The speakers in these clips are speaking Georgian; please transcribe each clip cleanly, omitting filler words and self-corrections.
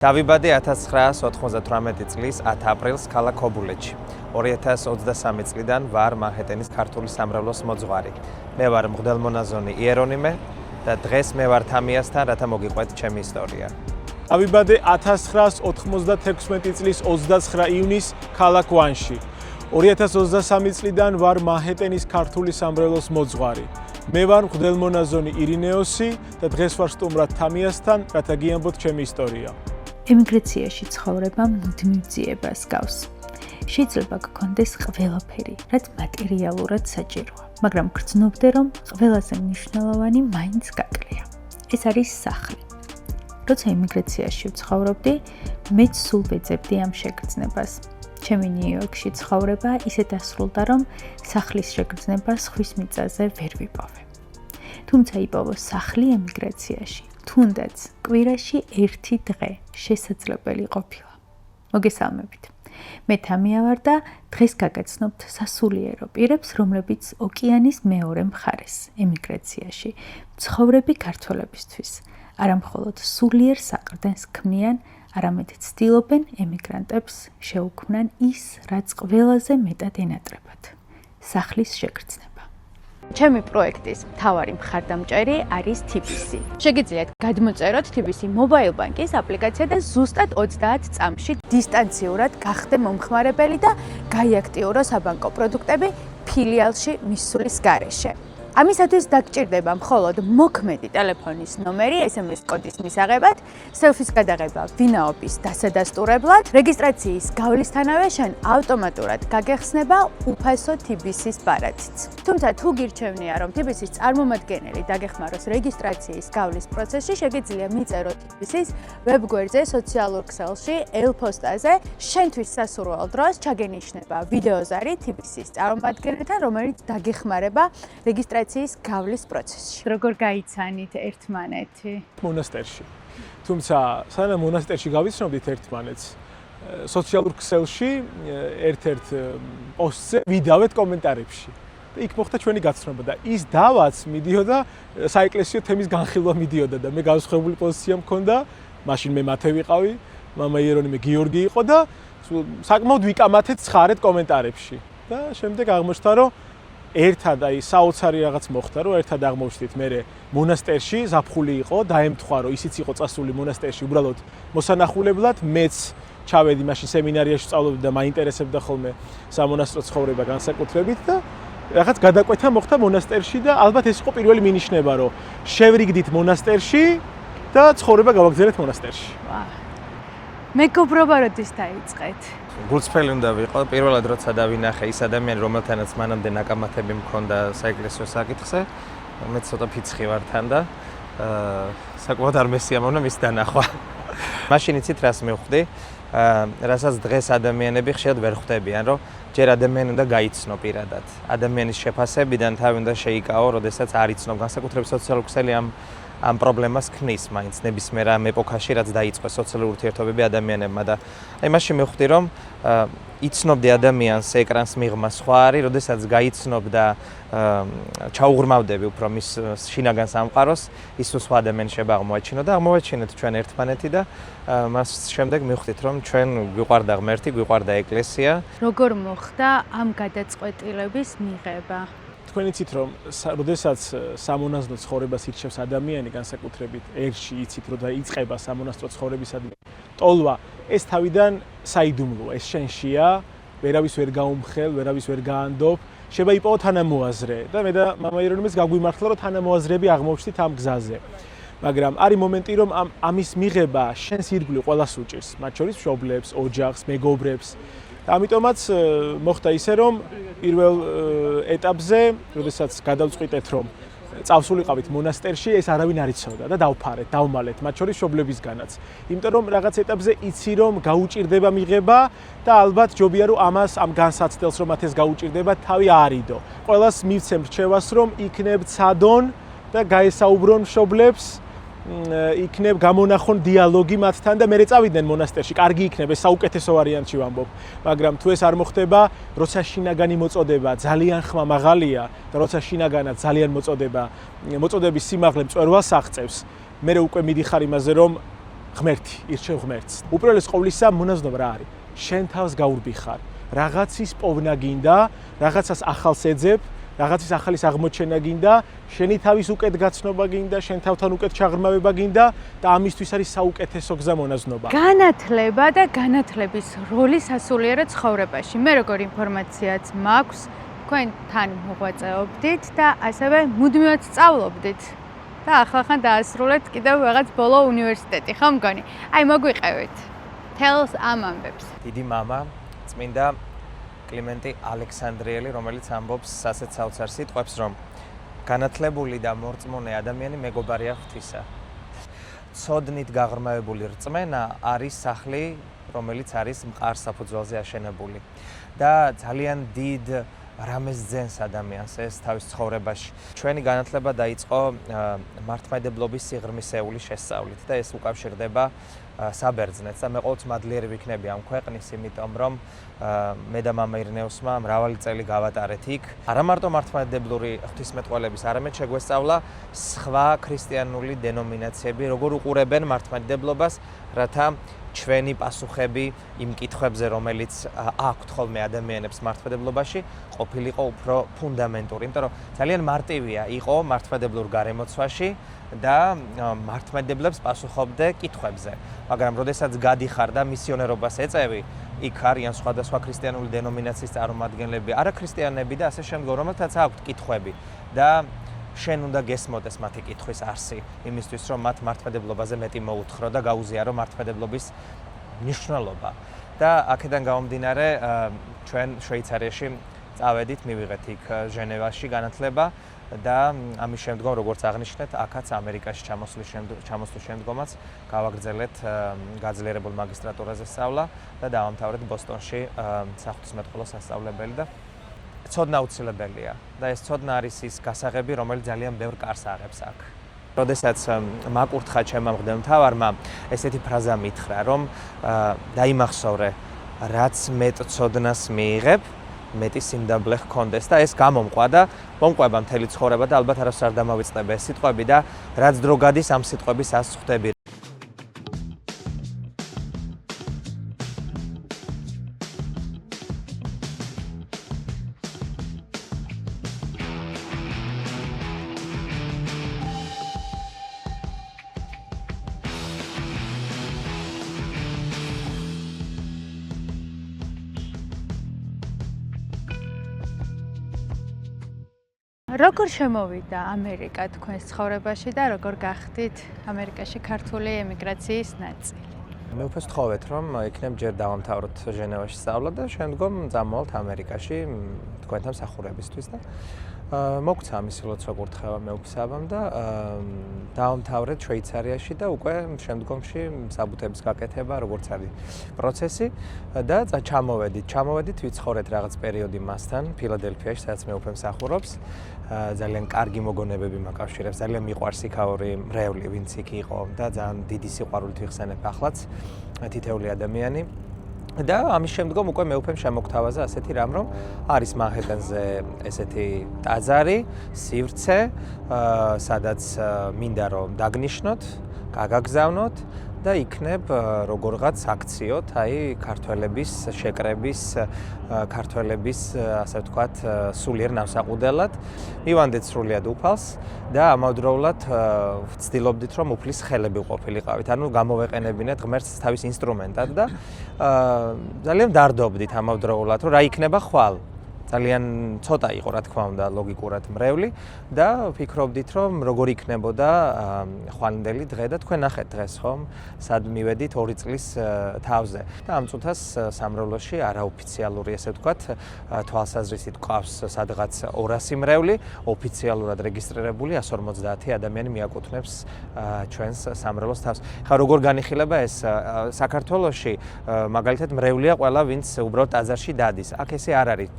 დავიბადე 1998 წლის 10 აპრილს ქალაქ ქობულეთში. 2023 წლიდან ვარ მანჰეტენის ქართული სამრევლოს მოძღვარი. მე ვარ მღვდელმონაზონი იერონიმე და დღეს მე ვარ თამიასთან, რათა მოგიყვეთ ჩემი ისტორია. დავიბადე 1996 წლის 29 ივნის ქალაქ ვანში. 2023 წლიდან ვარ მანჰეტენის ქართული სამრევლოს მოძღვარი. მე ვარ მღვდელმონაზონი ირინეოსი და დღეს ვარ სტუმრად თამიასთან, რათა გიამბოთ ჩემი ისტორია. ემიგრაციაში ცხოვრებამ მუდმივ ძიებას გავს. შეიძლება გქონდეს ყველაფერი, რაც მატერიალურად საჭიროა, მაგრამ გრძნობდე, რომ ყველაზე მნიშვნელოვანი მაინც გაკლია. ეს არის სახლი. როცა ემიგრაციაში ვცხოვრობდი, მეც სულ ვეძებდი ამ შეგრძნებას. ჩემი ნიუ-იორკში ცხოვრება ისე დასრულდა, რომ სახლის შეგრძნება სხვის მიწაზე ვერ ვიპოვე. თუმცა იპოვო სახლი ემიგრაციაში. თუნდაც კვირაში ერთი დღე შესაძლებელი ყოფილა. მოგესალმებით. მე თამია ვარ და დღეს გაგაცნობთ სასულიერო პირებს, რომლებიც ოკეანის მეორე მხარეს, ემიგრაციაში, ცხოვრები ქართველებისთვის, არა მხოლოდ სულიერ საყრდენს ქმნიან, არამედ ცდილობენ ემიგრანტებს შეუქმნან ის, რაც ყველაზე მეტად ენატრებათ, სახლის შეგრძნება. ჩემი პროექტის მთავარი მხარდამჭერი არის TBC. შეგიძლიათ გადმოწეროთ TBC Mobile Bank-ის აპლიკაცია და ზუსტად 30 წამში დისტანციურად გახდე მომხმარებელი და გაიაქტიურო საბანკო პროდუქტები ფილიალში მისulis გარეშე. ამისათვის დაგჭირდება მხოლოდ მოქმედი ტელეფონის ნომერი SMS კოდის მისაღებად, სელფის გადაღება ვინაობის დასადასტურებლად, რეგისტრაციის გავლისთანავე შენ ავტომატურად გაგეხსნება უფასო TBC-ის ბარათიც. თუმცა თუ გირჩევნია, რომ TBC-ის წარმომადგენელი დაგეხმაროს რეგისტრაციის გავლის პროცესში, შეგიძლია მიწეროთ TBC-ის ვებგვერდზე, სოციალურ ქსელში, ელ-პოსტაზე, შენთვის სასურველ დროს ჩაგენიშნება ვიდეოზარი TBC-ის წარმომადგენელთან, რომელიც დაგეხმარება რეგისტრაციის გავლის პროცესში. როგორ გაიცანით ერთმანეთი? მონასტერში. თუმცა სანამ მონასტერში გავიცნობდით ერთმანეთს, სოციალურ ქსელში ერთ-ერთ პოსტზე ვიდავეთ კომენტარებში. და იქ მოხდა ჩვენი გაცნობა და ის დავაც მიდიოდა საეკლესიო თემის განხილვა მიდიოდა და მე განსხვავებული პოზიცია მქონდა, მაშინ მე მათე ვიყავი, მამა იერონიმე გიორგი იყო და საკმაოდ ვიკამათეთ ცხარეთ კომენტარებში. და შემდეგ აღმოჩნდა, რომ ერთად აი საოცარი რაღაც მოხდა, რომ ერთად აღმოვჩნდით მე მონასტერში, ზაფხული იყო, დაემთხვა, რომ ისიც იყო წასული მონასტერში, უბრალოდ მოსანახულებლად, მეც ჩავედი მაშინ სემინარიაში სწავლობდი და მაინტერესებდა ხოლმე სამონასტრო ცხოვრება განსაკუთრებით და რაღაც გადაკვეთა მოხდა მონასტერში და ალბათ ეს იყო პირველი მინიშნება, რომ შევრიგდით მონასტერში და ცხოვრება გავაგზავნეთ მონასტერში. მეგობრობა როდის დაიწყეთ? გულწრფელი უნდა ვიყო, პირველად როცა დავინახე ის ადამიანი, რომელთანაც მანამდე ნაკამათები მქონდა საეკლესიო საკითხზე, მე ცოტა ფიცხი ვარ თან და საკმაოდ არ მესიამოვნა მის დანახვა. მაშინ იცით რას მივხვდი, რასაც დღეს ადამიანები ხშირად ვერ ხვდებიან, რომ ჯერ ადამიანი უნდა გაიცნო პირადად. ადამიანის შეფასებიდან თავი უნდა შეიკავო, როდესაც არ იცნობ, განსაკუთრებით სოციალურ ქსელი ამ პრობლემას ქმნის მაინც ნებისმიერ ამ ეპოქაში, რაც დაიწყო სოციალური ურთიერთობები ადამიანებმა და აი მაშინ მივხვდი, რომ იცნობდი ადამიანს ეკრანს მიღმა სხვა არის, როდესაც გაიცნობ და ჩაუღრმავდები უფრო მის შინაგან სამყაროს, ის სხვა ადამიანს შეიძლება აღმოაჩინო და აღმოვაჩინეთ ჩვენ ერთმანეთი და მას შემდეგ მივხვდით, რომ ჩვენ გვიყვარდა ღმერთი, გვიყვარდა ეკლესია. როგორ მოხდა ამ გადაწყვეტილების მიღება? თქვენ იცით, რომ როდესაც სამონასტრო ცხოვრებას ირჩევს ადამიანი, განსაკუთრებით ერთში იცით, რომ დაიწყება სამონასტრო ცხოვრებისადმი ტოლვა, ეს თავიდან საიდუმლოა, ეს შენშია, ვერავის ვერ გაუმხელ, ვერავის ვერ გაანდობ, შეიძლება იპოვო თანამოაზრე და მე და მამა იერონიმეს გაგვიმართლა, რომ თანამოაზრები აღმოვჩნდით ამ გზაზე. მაგრამ არის მომენტი, რომ ამის მიღება შენს ირგვლივ ყველას უჭირს, მათ შორის მშობლებს, ოჯახს, მეგობრებს. ამიტომაც მოხდა ისე, რომ პირველ ეტაპზე, როდესაც გადავწყვიტეთ, რომ წავსულიყავით მონასტერში, ეს არავინ არ იცოდა და დავფარეთ, დავმალეთ, მათ შორის მშობლებისგანაც. იმიტომ რომ რაღაც ეტაპზე იცი, რომ გაუჭირდება მიღება და ალბათ ჯობია, რომ ამ განსაცდელს, რომ მათ ეს გაუჭირდება, თავი აარიდო. ყველას მივცემ რჩევას, რომ იქნებ ცადონ და გაესაუბრონ მშობლებს, იქნებ გამონახონ დიალოგი მათთან და მერე წავიდნენ მონასტერში. კარგი იქნება, ეს საუკეთესო ვარიანტი ვამბობ. მაგრამ თუ ეს არ მოხდება, როცა შინაგანი მოწოდება ძალიან ხმა მაღალია და როცა შინაგანად ძალიან მოწოდების სიმაღლე მწვერვალს აღწევს, მერე უკვე მიდიხარ იმაზე, რომ ღმერთი, ირჩევ ღმერთს. უპირველეს ყოვლისა მონაზნობა რა არის? შენ თავს გაურბიხარ. რაღაცის პოვნა გინდა, რაღაცას ახალს ეძებ, რაღაცის ახალის აღმოჩენა გინდა, შენი თავის უკეთ გაცნობა გინდა, შენ თავთან უკეთ ჩაღრმავება გინდა და ამისთვის არის საუკეთესო გზა მონაზნობა. განათლება და განათლების როლი სასულიერო ცხოვრებაში. მე როგორ ინფორმაციაც მაქვს, თქვენ თან მოღვაწეობდით და ასევე მუდმივად სწავლობდით. და ახლა დაასრულეთ კიდევ რაღაც ბოლო უნივერსიტეტი, ხო მგონი? აი მოგვიყევით. თელს ამ ამბებს. დიდი მამა, წმინდა კლიმენტი ალექსანდრიელი, რომელიც ამბობს ასეთ საოცარ სიტყვებს, რომ განათლებული და მორწმუნე ადამიანი მეგობარია ღვთისა. ცოდნით გაღრმავებული რწმენა არის სახლი, რომელიც არის მყარ საფუძველზე აშენებული. და ძალიან დიდ რამეს ძენს ადამიანს ეს თავის ცხოვრებაში. ჩვენი განათლება დაიწყო მართლმადიდებლობის სიღრმისეული შესწავლით და ეს უკავშირდება საბერძნეთს და მე ყოველთვის მადლიერი ვიქნები ამ ქვეყნის, იმიტომ რომ მე და მამა ირნეოსმა მრავალი წელი გავატარეთ იქ. არა მარტო მართლმადიდებლური ღვთისმეტყველების, არამედ შეგვესწავლა სხვა ქრისტიანული დენომინაციები, როგორ უყურებენ მართლმადიდებლობას, რათა ჩვენი პასუხები იმ კითხვებზე, რომელიც აქვთ ხოლმე ადამიანებს მართლმადიდებლობაში, ყოფილიყო უფრო ფუნდამენტური, იმიტომ რომ ძალიან მარტივია იყო მართლმადიდებლურ გარემოცვაში და მართლმადიდებლებს პასუხობდე კითხვებზე. მაგრამ როდესაც გადიხარ და მისიონერობას ეწევი, იქ არიან სხვადასხვა ქრისტიანული დენომინაციის წარმომადგენლები, არაქრისტიანები და ასე შემდგომ, რომელთაც აქვთ კითხვები და შენ უნდა გესმოდეს მათი კითხვის არსი, იმისთვის რომ მათ მართლმადიდებლობაზე მეტი მოუთხოვრო და გაუზიარო მართლმადიდებლობის მნიშვნელობა. და აქედან გამომდინარე, ჩვენ შვეიცარიაში წავედით, მივიღეთ იქ ჟენევაში განათლება და ამის შემდგომ, როგორც აღნიშნეთ, აქაც ამერიკაში ჩამოსვლის შემდგომაც გავაგრძელეთ გაძლიერებულ მაგისტრატურაზე სწავლა და დავამთავრეთ ბოსტონში საღვთისმეტყველო სასწავლებელი და ცოდნა აუცილებელია და ეს ცოდნა არის ის გასაღები, რომელიც ძალიან ბევრ კარს აღებს აქ. როდესაც მაკურთხა ჩემმა მღვდელმთავარმა ესეთი ფრაზა მითხრა, რომ დაიმახსოვრე, რაც მეტ ცოდნას მიიღებ, მეტი სიმდაბლე ჰქონდეს და ეს გამომყვა და მომყვება მთელი ცხოვრება და ალბათ არასდროს არ დამავიწყდება ეს სიტყვები და რაც დრო გადის ამ სიტყვების ასს ხვდები. როგორ შემოვიდა ამერიკა თქვენს ცხოვრებაში და როგორ გახდით ამერიკაში ქართული ემიგრაციის ნაწილი? მე უფრო ვთხოვეთ, რომ იქნებ ჯერ დავამთავროთ ჟენევაში სწავლა და შემდგომ წამოვალთ ამერიკაში თქვენთან მსახურებისთვის და მოგცა ამისი ლოცვა კურთხევა მეუფსაბამ და დავამთავრეთ შვეიცარიაში და უკვე შემდგომში საბუთების გაკეთება, როგორც არის პროცესი და ჩამოვედით, ვიცხოვრეთ რაღაც პერიოდი მასთან ფილადელფიაში, სადაც მე უკვე მსახურობს. ძალიან კარგი მოგონებები მაკავშირებს, ძალიან მიყვარს იქაური მრევლი, ვინც იქ იყო და ძალიან დიდი სიყვარულით ვიხსენებ ახლაც თითეული ადამიანი. და ამის შემდგომ უკვე მე უკვე შემოგთავაზა ასეთი რამ, რომ არის მანჰეტენზე ესეთი ტაძარი, სივრცე, სადაც მინდა რომ დაგნიშნოთ, გაგაგზავნოთ და იქნებ როგორღაც აქციოთ, აი ქართველების შეკრების, ქართველების, ასე ვთქვათ, სულიერ ნავსაყუდელად. მივანდეთ სრულიად უფალს და ამავდროულად ვცდილობდით, რომ უფლის ხელები ყოფილიყავით. ანუ გამოვეყენებინეთ ღმერთს თავის ინსტრუმენტად და ძალიან დარდობდით ამავდროულად, რომ რა იქნება ხვალ. ძალიან ცოტა იყო, რა თქმა უნდა, ლოგიკურად მრევლი და ვფიქრობდით, რომ როგორ იქნებოდა ხვალინდელი დღე და თქვენ ნახეთ დღეს, ხომ? სად მივედით 2 წლის თავზე. და ამ წუთას სამრევლოში არაოფიციალური, ესე ვთქვათ, თვალსაზრისით ყავს სადღაც 200 მრევლი, ოფიციალურად რეგისტრირებული 150 ადამიანი მიაკუთვნებს ჩვენს სამრევლოს თავს. ხა როგორ განიხილება ეს საქართველოში, მაგალითად მრევლია ყველა, ვინც უბრალოდ ტაძარში დადის. აქ ესე არ არის.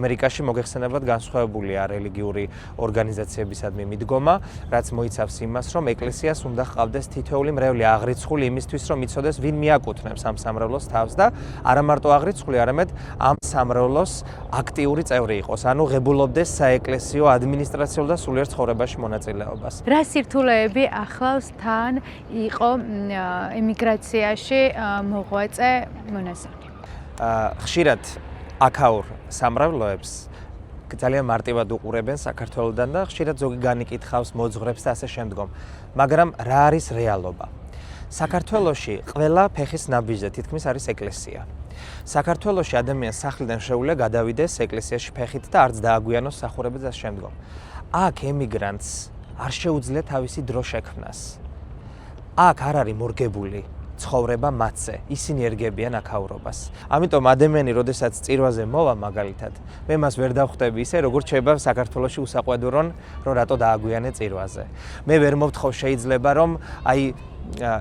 ამერიკაში მოგეხსენებათ განსხვავებულია რელიგიური ორგანიზაციებისადმი მიდგომა, რაც მოიცავს იმას, რომ ეკლესიას უნდა ჰყავდეს თითოეული მრევლი აღრიცხული იმისთვის, რომ იცოდეს ვინ მიაკუთვნებს ამ სამრევლოს თავს და არა მარტო აღრიცხული, არამედ ამ სამრევლოს აქტიური წევრი იყოს, ანუ ღებულობდეს საეკლესიო, ადმინისტრაციულ და სულიერ ცხოვრებაში მონაწილეობას. რა სირთულეები ახლავს თან იყო ემიგრაციაში მოღვაწე მონაზონი? ხშირად აქაურ სამრევლოებს ძალიან მარტივად უყურებენ საქართველოსდან და ხშირად ზოგი განიკითხავს მოძღვრებს და ასე შემდგომ. მაგრამ რა არის რეალობა? საქართველოში ყველა ფეხის ნაბიჯზე თითქმის არის ეკლესია. საქართველოში ადამიანს სახლიდან შეუძლია გადავიდეს ეკლესიაში ფეხით და არც დააგვიანოს სახურება და შემდგომ. აქ ემიგრანტს არ შეუძლია თავისი დრო შექმნას. აქ არ არის მორგებული ცხოვრება მათზე, ისინი ერგებიან აქაურობას. ამიტომ ადამიანი, როდესაც წირვაზე მოვა მაგალითად, მე მას ვერ დავხვდები ისე, როგორც შეიძლება საქართველოში უსაყვედურონ, რომ რატო დააგვიანე წირვაზე. მე ვერ მოვთხოვ შეიძლება, რომ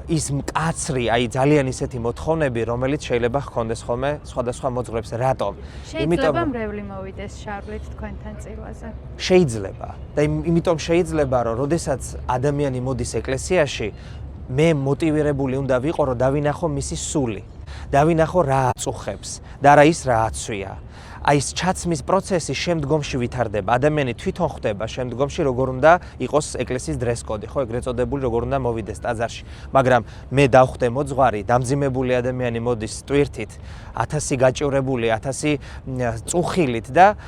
ის მკაცრი, ძალიან ისეთი მოთხოვნები, რომელიც შეიძლება ჰქონდეს ხოლმე სხვადასხვა მოძღვრებს, რატომ? შეიძლება მრევლი მოვიდეს შარლით თქვენთან წირვაზე. შეიძლება. და იმიტომ შეიძლება, რომ როდესაც ადამიანი მოდის ეკლესიაში, მე მოტივირებული უნდა ვიყო, რომ დავინახო მისი სული, დავინახო რა აწუხებს და რა ის რა აცვია. აი ეს ჩაცმის პროცესი შემდგომში ვითარდება. ადამიანი თვითონ ხვდება შემდგომში, როგორ უნდა იყოს ეკლესიის დრესკოდი, ხო, ეგრეთ წოდებული, როგორ უნდა მოვიდეს ტაძარში. მაგრამ მე დავხვდე მოძღვარი, დამძიმებული ადამიანი მოდის ტვირთით, 1000 გაჭირებული, 1000 წუხილით და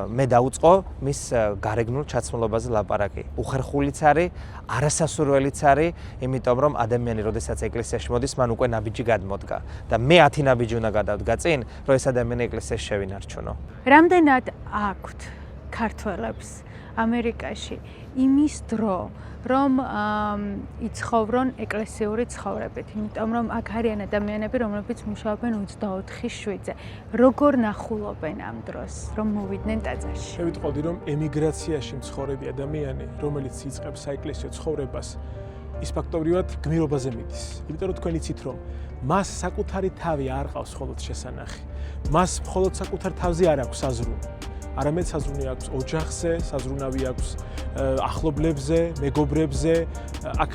მე დაუწყო მის გარეგნულ ჩაცმულობაზე ლაპარაკი. უხერხულიც არის, არასასურველიც არის, იმიტომ რომ ადამიანი, როდესაც ეკლესიაში მოდის, მან უკვე ნაბიჯი გადმოდგა და მე 10 ნაბიჯი უნდა გადავდგა წინ, რომ ეს ადამიანი ეკლესიაში შევინარჩუნო. რამდენად აქვთ ქართველებს ამერიკაში იმის დრო, რომ იცხოვრონ ეკლესიური ცხოვრებით, იმიტომ რომ აქ არიან ადამიანები, რომლებიც მუშაობენ 24/7-ზე. როგორ ნახულობენ ამ დროს, რომ მოვიდნენ ტაძარში? მე ვიტყოდი, რომ ემიგრაციაში მცხოვრები ადამიანი, რომელიც იწყებს საეკლესიო ცხოვრებას, ის ფაქტობრივად გმირობაზე მიდის. იმიტომ რომ თქვენ იცით, რომ მას საკუთარი თავი არ ყავს მხოლოდ შესანახი. მას მხოლოდ საკუთარ თავზე არ აქვს საზრუნავი. არამედ საზრუნავი აქვს ოჯახზე, საზრუნავი აქვს ახლობლებზე, მეგობრებზე. აქ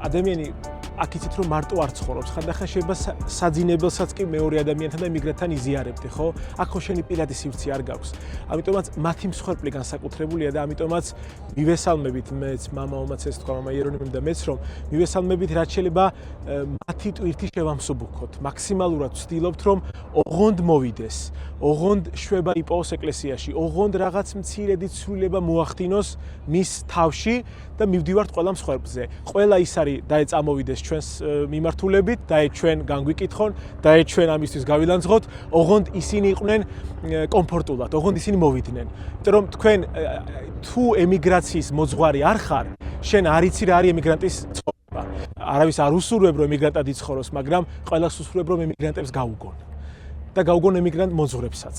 ადამიანი აქ იცით რომ მარტო არ ცხოვრობს, ხანდახან შეიძლება საძინებელსაც კი მეორე ადამიანთან და ემიგრანტთან იზიარებდი, ხო? აქ ხო შენი პირადი სივრცე არ გაქვს. ამიტომაც მათი მსხვერპლი განსაკუთრებულია და ამიტომაც მივესალმებით მეც, მამაომაც ეს თქვა, მამა იერონიმი და მეც, რომ მივესალმებით რაც შეიძლება მათი ტვირთი შევამსუბუქოთ. მაქსიმალურად ვცდილობთ რომ ოღონდ მოვიდეს, ოღონდ შვება იპოვოს ეკლესიაში, ოღონდ რაღაც მცირედი ცვლილება მოახდინოს მის თავში და მივდივართ ყველა მსხვერპლზე. ყველა ის არის დაეწამოვიდეს ჩვენს მიმართულებით, ჩვენ განგვიკითხონ, ჩვენ ამისთვის გავილანძღოთ, ოღონდ ისინი იყვნენ კომფორტულად, ოღონდ ისინი მოვიდნენ. იმიტომ რომ თქვენ თუ ემიგრაციის მოძღვარი არ ხარ, შენ არ იცი რა არის ემიგრანტის ცხოვრება. არავის არ უსურვებ რომ ემიგრანტად იცხოვროს, მაგრამ ყველას უსურვებ რომ ემიგრანტებს გაუგონ. და გაუგონ ემიგრანტ მოძღვრებსაც.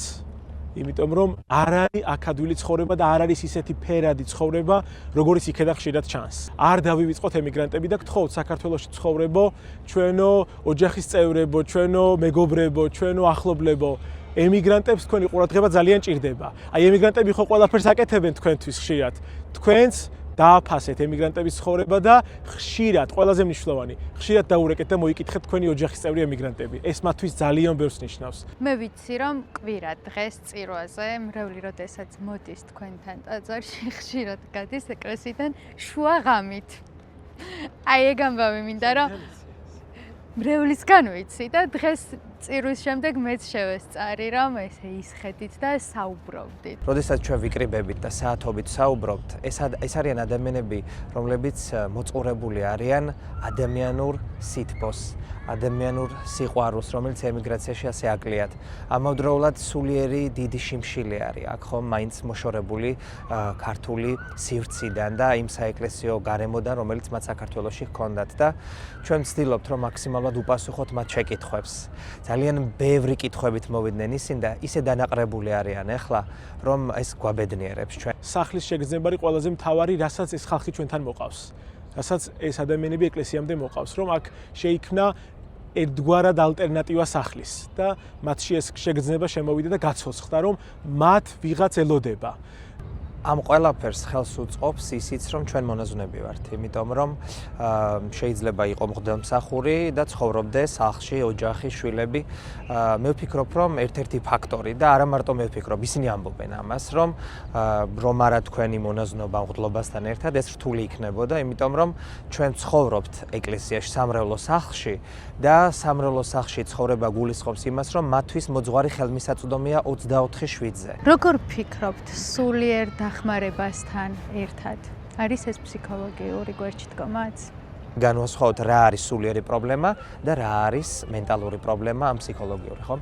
იმიტომ რომ არ არის აქადვილი ცხოვრება და არ არის ისეთი ფერადი ცხოვრება, როგორიც იქედა ხშირად ჩანს. არ დავივიწყოთ ემიგრანტები და გთხოვთ საქართველოში ცხოვრებო, ჩვენო ოჯახის წევრებო, ჩვენო მეგობრებო, ჩვენო ახლობლებო. ემიგრანტებს თქვენი ყურადღება ძალიან ჭირდება. აი ემიგრანტები ხო ყველაფერს აკეთებენ თქვენთვის ხშირად. თქვენც დააფასეთ ემიგრანტების ცხოვრება და ხშირად, ყველაზე მნიშვნელოვანი, ხშირად დაურეკეთ და მოიკითხეთ თქვენი ოჯახის წევრი ემიგრანტები. ეს მათთვის ძალიან ბევრს ნიშნავს. მე ვიცი, რომ კვირა დღეს წირვაზე მრევლი როდესაც მოდის თქვენთან ტაძარში, ხშირად გადის ეკლესიიდან შუა ღამით. აი ეგ ამბავი მინდა რომ მრევლისგან ვიცი და დღეს წირვის შემდეგ მეც შევესწარი, რომ ესე ისხედით და საუბრობდით. როდესაც ჩვენ ვიკრიბებით და საათობით საუბრობთ, ეს არიან ადამიანები, რომლებიც მოწყურებული არიან ადამიანურ სითბოს, ადამიანურ სიყვარულს, რომელიც ემიგრაციაში ასე აკლიათ. ამავდროულად სულიერი დიდი შიმშილი არის. აქ ხომ მაინც მოშორებული ქართული სივრციდან და იმ საეკლესიო გარემოდან, რომელიც მათ საქართველოში ჰქონდათ და ჩვენ ვცდილობთ, რომ მაქსიმალურად უპასუხოთ მათ შეკითხვებს. ძალიან ბევრი კითხვებით მოვიდნენ ისინი და ისე დანაყრებული არიან ახლა, რომ ეს გვაბედნიერებს ჩვენ. სახლის შეგრძნება არის ყველაზე მთავარი, რასაც ეს ხალხი ჩვენთან მოყავს. რასაც ეს ადამიანები ეკლესიამდე მოყავს, რომ აქ შეიქმნა ერთგვარად ალტერნატივა სახლის და მათში ეს შეგრძნება შემოვიდა და გაცოცხლდა, რომ მათ ვიღაც ელოდება. ამ ყველაფერს ხელს უწყობს ისიც, რომ ჩვენ მონაზვნები ვართ, იმიტომ რომ შეიძლება იყო მღვდელმსახური და ცხოვრობდეს სახლში, ოჯახი, შვილები. მე ვფიქრობ, რომ ერთ-ერთი ფაქტორი და არა მარტო მე ვფიქრობ, ისინი ამბობენ ამას, რომ არა თქვენი მონაზვნობა მღვდლობასთან ერთად ეს რთული იქნებოდა, იმიტომ რომ ჩვენ ცხოვრობთ ეკლესიაში, სამრევლო სახლში და სამრევლო სახლში ცხოვრება გულისხმობს იმას, რომ მათთვის მოძღვარი ხელმისაწვდომია 24/7-ზე. როგორ ფიქრობთ სულიერ დახმარებასთან ერთად? არის ეს ფსიქოლოგიური გვერდში დგომაც? განვასხვაოთ რა არის სულიერი პრობლემა და რა არის მენტალური პრობლემა ამ ფსიქოლოგიური, ხო?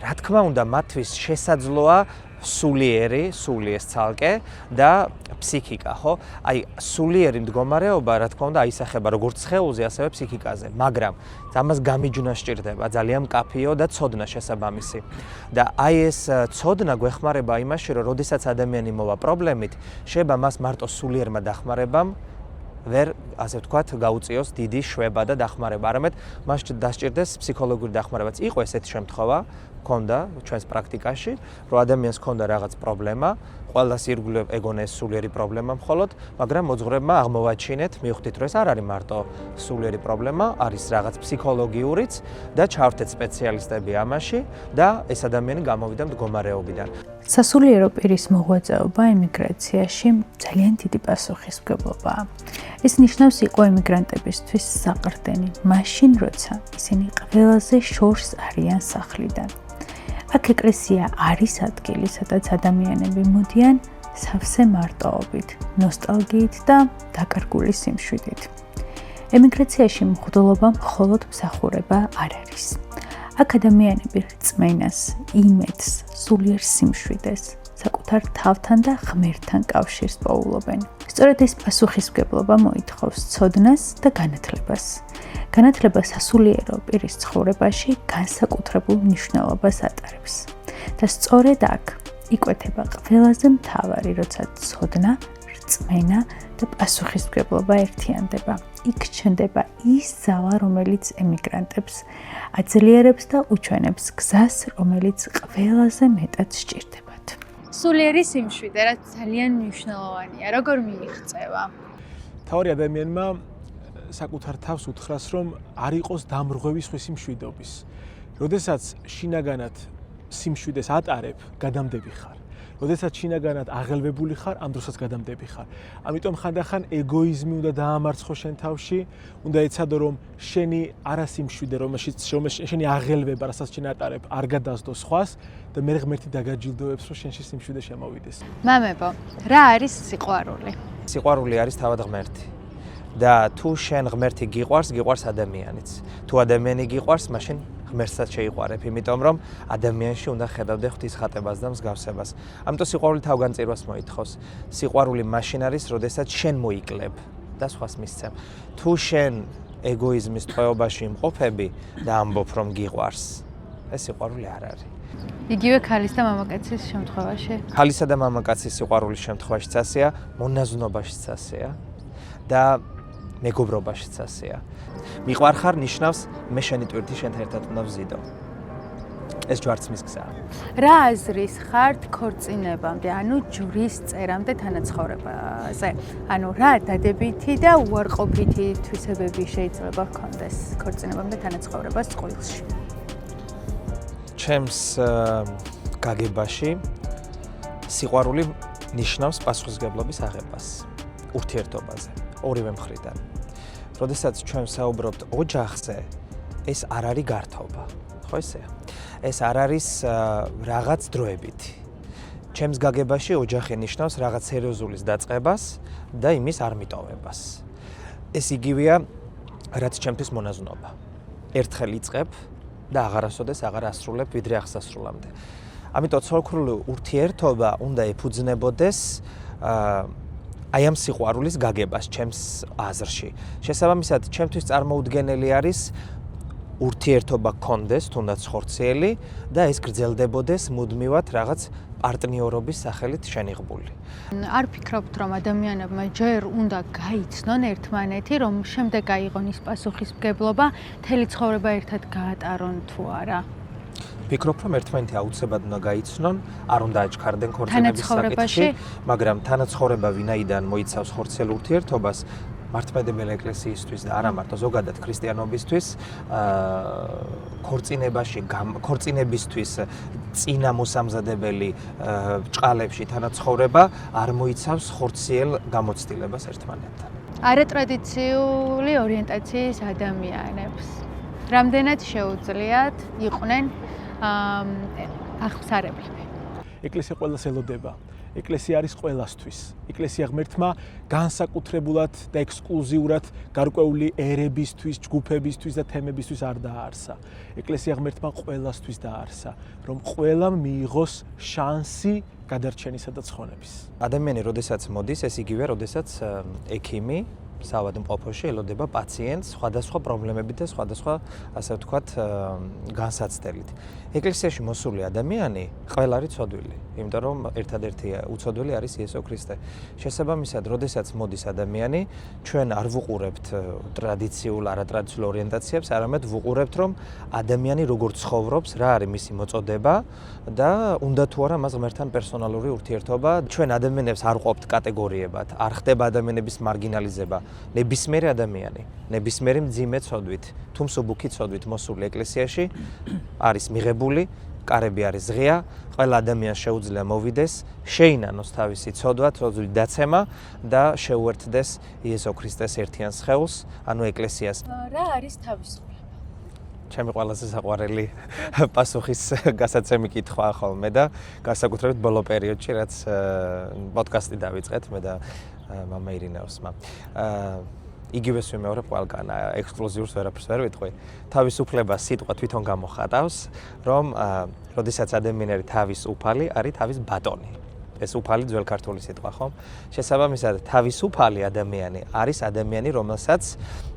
რა თქმა უნდა, მათთვის შესაძლოა სულიეს ცალკე და ფსიქიკა, ხო? აი, სულიერი მდგომარეობა, რა თქმა უნდა, აისახება როგორც სხეულზე, ასევე ფსიქიკაზე, მაგრამ ამას გამიჯვნა სჭირდება, ძალიან მკაფიო და ცოდნა შესაბამისი. და აი ეს ცოდნა გვეხმარება იმაში, რომ როდესაც ადამიანი მოვა პრობლემით, შეიძლება მას მარტო სულიერმა დახმარებამ ვერ, ასე ვთქვათ, გაუწიოს დიდი შვება და დახმარება, არამედ მას დასჭირდეს ფსიქოლოგიური დახმარებაც. იყო ესეთი შემთხვევა, ქონდა ჩვენს პრაქტიკაში, რომ ადამიანს ქონდა რაღაც პრობლემა, ყველას ირგვლივ ეგონა ეს სულიერი პრობლემა მხოლოდ, მაგრამ მოძღვრებმა აღმოვაჩინეთ, მივხვდით, რომ ეს არ არის მარტო სულიერი პრობლემა, არის რაღაც ფსიქოლოგიურიც და ჩავთეთ სპეციალისტები ამაში და ეს ადამიანი გამოვიდა მდგომარეობიდან. სასულიერო პირის მოღვაწეობა ემიგრაციაში ძალიან დიდი პასუხისმგებლობაა. ეს ნიშნავს იყო ემიგრანტებისთვის საყრდენი, მაშინ როცა ისინი ყველაზე შორს არიან სახლიდან. აქ ეკლესია არის ადგილი, სადაც ადამიანები მოდიან სავსე მარტოობით, ნოსტალგიით და დაკარგული სიმშვიდით. ემიგრაციაში მღვდლობა მხოლოდ მსახურება არ არის. აქ ადამიანები რწმენას, იმედს, სულიერ სიმშვიდეს, საკუთარ თავთან და ღმერთთან კავშირს პოულობენ. სწორედ ეს პასუხისმგებლობა მოითხოვს ცოდნას და განათლებას. განათლება სასულიერო პირის ცხოვრებაში განსაკუთრებულ მნიშვნელობას ატარებს. და სწორედ აქ იკვეთება ყველაზე მთავარი, როცა ცოდნა, რწმენა და პასუხისმგებლობა ერთიანდება. იქ ჩნდება ის ძალა, რომელიც ემიგრანტებს აძლიერებს და უჩვენებს გზას, რომელიც ყველაზე მეტად სჭირდებათ. სულიერი სიმშვიდე, რაც ძალიან მნიშვნელოვანია, როგორ მიიღწევა? თავი ადამიანმა საკუთარ თავს უთხრას, რომ არ იყოს დამრღვევი სხვისი მშვიდობის. როდესაც შინაგანად სიმშვიდეს ატარებ, გადამდები ხარ. როდესაც შინაგანად აღელვებული ხარ, ამ დროსაც გადამდები ხარ. ამიტომ ხანდახან ეგოიზმი უნდა დაამარცხო შენ თავში, უნდა ეცადო, რომ შენი არასიმშვიდე, რომელშიც შენი აღელვება, რასაც შენ ატარებ, არ გადასდო სხვას და მე ღმერთი დაგაჯილდოებს, რომ შენში სიმშვიდე შემოვიდეს. მამებო, რა არის სიყვარული? სიყვარული არის თავად ღმერთი. და თუ შენ ღმერთი გიყვარს ადამიანიც. თუ ადამიანი გიყვარს, მაშინ ღმერთსაც შეიყვარებ, იმიტომ რომ ადამიანში უნდა ხედავდე ღვთისხატებას და მსგავსებას. ამიტომ სიყვარული თავგანწირვას მოითხოვს. სიყვარული მაშინ არის, როდესაც შენ მოიკლებ და სხვას მისცემ. თუ შენ ეგოიზმის ტყვეობაში იმყოფები და ამბობ, რომ გიყვარს, ეს სიყვარული არ არის. იგივე ქალის და მამაკაცის შემთხვევაში? ქალისა და მამაკაცის სიყვარულის შემთხვევაშიც ასეა, მონაზვნობაშიც ასეა და მეგობრობაშიც ასეა. მიყვარხარ ნიშნავს მე შენი ტვირთი შენთან ერთად უნდა ვზიდო. ეს ჯვარცმის გზაა. რა აზრის ხართ ქორწინებამდე, ანუ ჯვრის წერამდე თანაცხოვრებაზე? ანუ რა დადებითი და უარყოფითი თვისებები შეიძლება ჰქონდეს ქორწინებამდე თანაცხოვრებას წყვილში? ჩემს გაგებაში სიყვარული ნიშნავს პასუხისმგებლობის აღებას ურთიერთობაზე, ორივე მხრიდან. როდესაც ჩვენ საუბრობთ ოჯახზე, ეს არ არის გართობა, ხო ესეა? ეს არ არის რაღაც დროებითი. ჩემს გაგებაში ოჯახი ნიშნავს რაღაც სერიოზულის დაწყებას და იმის არ მიტოვებას. ეს იგივეა, რაც ჩემთვის მონაზვნობა. ერთხელ იწყებ და აღარასოდეს აღარ ასრულებ ვიდრე აღსასრულამდე. ამიტომ ცოლქრული ურთიერთობა უნდა ეფუძნებოდეს აი ამ სიყვარულის გაგებას ჩემს აზრში. შესაბამისად, ჩემთვის წარმოუდგენელი არის ურთიერთობა გქონდეს, თუნდაც ხორციელი და ეს გრძელდებოდეს მუდმივად რაღაც პარტნიორობის სახელით შენიღბული. არ ფიქრობთ, რომ ადამიანებმა ჯერ უნდა გაიცნონ ერთმანეთი, რომ შემდეგ აიღონ ის პასუხისმგებლობა, მთელი ცხოვრება ერთად გაატარონ თუ არა? ფიქრობ, რომ ერთმანეთი აუცილებლად უნდა გაიცნონ, არ უნდა აჩქარდნენ ქორწინების საკითხი, მაგრამ თანაცხოვრება ვინაიდან მოიცავს ხორციელ ურთიერთობას, მართლმადიდებელი ეკლესიისთვის და არა მარტო ზოგადად ქრისტიანობისთვის, ქორწინებისთვის წინა მოსამზადებელი ბრჭყალებში თანაცხოვრება არ მოიცავს ხორციელ გამოცდილებას ერთმანეთთან. არატრადიციული ორიენტაციის ადამიანებს რამდენად შეუძლიათ იყვნენ აღსარებლები? ეკლესია ყველას ელოდება. ეკლესია არის ყველასთვის. ეკლესია ღმერთმა განსაკუთრებულად და ექსკლუზიურად გარკვეული ერებისთვის, ჯგუფებისთვის და თემებისთვის არ დააარსა. ეკლესია ღმერთმა ყველასთვის დააარსა, რომ ყველამ მიიღოს შანსი გადარჩენისა და ცხონების. ადამიანი, როდესაც მოდის, ეს იგივე, როდესაც ექიმი საავადმყოფოში ელოდება პაციენტს სხვადასხვა პრობლემებით და სხვადასხვა, ასე ვთქვათ, განსაცდელით. ეკლესიაში მოსული ადამიანი ყველა არის ცოდვილი, იმიტომ რომ ერთადერთი უცოდვილი არის იესო ქრისტე. შესაბამისად, როდესაც მოდის ადამიანი, ჩვენ არ ვუყურებთ ტრადიციულ, არატრადიციულ ორიენტაციებს, არამედ ვუყურებთ, რომ ადამიანი როგორ ცხოვრობს, რა არის მისი მოწოდება და უნდა თუ არა მას ღმერთთან პერსონალური ურთიერთობა. ჩვენ ადამიანებს არ ყოფთ კატეგორიებად, არ ხდება ადამიანების მარგინალიზება. ნებისმიერი ადამიანი, ნებისმიერი მძიმე ცოდვით, თუ მსუბუქი ცოდვით მოსული ეკლესიაში არის მიღებული, კარები არის ღია, ყველა ადამიანს შეუძლია მოვიდეს, შეინანოს თავისი ცოდვა, ცოდვის დაცემა და შეუერთდეს იესო ქრისტეს ერთიან სხეულს, ანუ ეკლესიას. რა არის თავისუფლება? ჩემი ყველაზე საყვარელი პასუხის გასაცემი კითხვაა ხოლმე და განსაკუთრებით ბოლო პერიოდში, რაც პოდკასტი დავიწყეთ მე და მამა ირინაოსმა. იგივეს ვიმეორებ ყველგან, ექსკლუზიურს ვერაფერს ვერ ვიტყვი. თავისუფლება სიტყვა თვითონ გამოხატავს, რომ როდესაც ადამიანი არის თავისუფალი, არის თავის ბატონი. ეს უფალი ძველ ქართული სიტყვა, ხო? შესაბამისად, თავისუფალი ადამიანი არის ადამიანი, რომელსაც